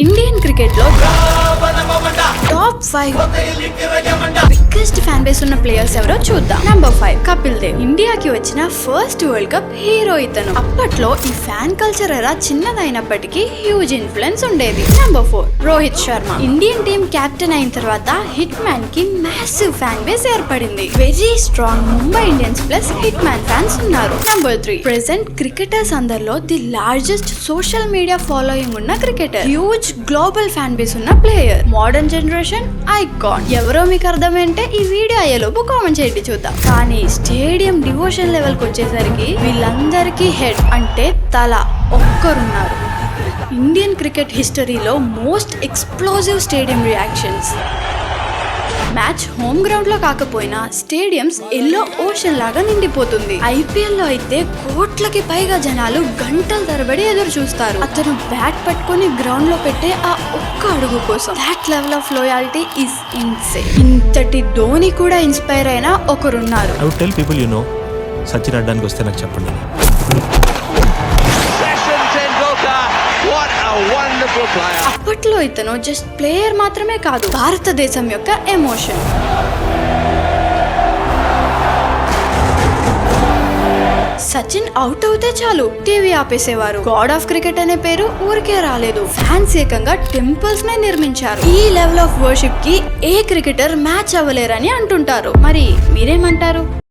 Indian cricket లో top 5 biggest fan base ఉన్న players ఎవరో చూద్దాం. నంబర్ 5 కపిల్ దేవ్. ఇండియాకి వచ్చిన ఫస్ట్ వరల్డ్ కప్ హీరో ఇతను. అప్పట్లో ఈ ఫ్యాన్ కల్చర్ ఎరా చిన్నదైనప్పటికీ హ్యూజ్ ఇన్ఫ్లుయెన్స్ ఉండేది. Number 4 Rohit Sharma. Indian team captain అయిన తర్వాత హిట్ మ్యాన్ కి మ్యాసివ్ ఫ్యాన్ బేస్ ఏర్పడింది. Very strong Mumbai Indians plus hit man fans ఉన్నారు. నంబర్ 3 ప్రెసెంట్ క్రికెటర్స్ అందరిలో the largest social media following ఉన్న cricketer. Huge global fan base ఉన్న player. Modern generation icon. ఎవరో మీకు అర్థమైంటే ఈ వీడియో అయ్యేలోపు కామెంట్ చేయండి చూద్దాం. కానీ స్టేడియం డివోషన్ లెవెల్ కి వచ్చేసరికి వీళ్ళందరికీ హెడ్ అంటే తల ఒక్కరున్నారు. ఇండియన్ క్రికెట్ హిస్టరీలో most explosive stadium reactions. Match home ground లో కాకపోయినా స్టేడియంస్ ఎల్లో ఓషన్ లాగా నిండిపోతుంది. ఐపీఎల్ లో అయితే కోట్లకి పైగా జనాలు గంటల తరబడి ఎదురు చూస్తారు అతను బ్యాట్ పట్టుకొని గ్రౌండ్ లో పెట్టే ఆ ఒక్క అడుగు కోసం. That level of loyalty is insane. ఇంతటి ధోని కూడా ఇన్స్పైర్ అయిన ఒకరున్నారు. I would tell people you know Sachin అడ్డానికి వస్తే నాకు చెప్పండి. అప్పట్లో ఇతను జస్ట్ ప్లేయర్ మాత్రమే కాదు, భారతదేశం యొక్క ఎమోషన్. సచిన్ అవుట్ అవుతే చాలు టీవీ ఆపేసేవారు. గాడ్ ఆఫ్ క్రికెట్ అనే పేరు ఊరికే రాలేదు, ఫ్యాన్స్ ఏకంగా టెంపుల్స్ నే నిర్మించారు. ఈ లెవెల్ ఆఫ్ వర్షిప్ కి ఏ క్రికెటర్ మ్యాచ్ అవ్వలేరని అంటుంటారు. మరి మీరేమంటారు?